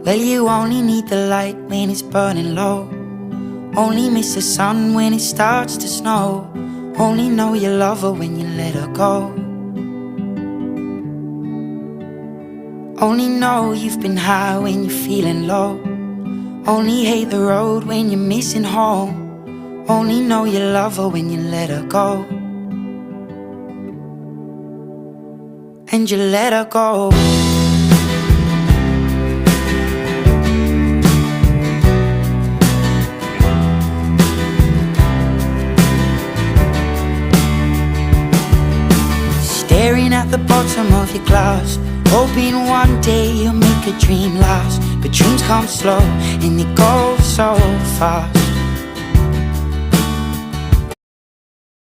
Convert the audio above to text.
Well, you only need the light when it's burning low. Only miss the sun when it starts to snow. Only know you love her when you let her go. Only know you've been high when you're feeling low. Only hate the road when you're missing home. Only know you love her when you let her go. And you let her go. Staring at the bottom of your glass, hoping one day you'll make a dream last. But dreams come slow and they go so fast.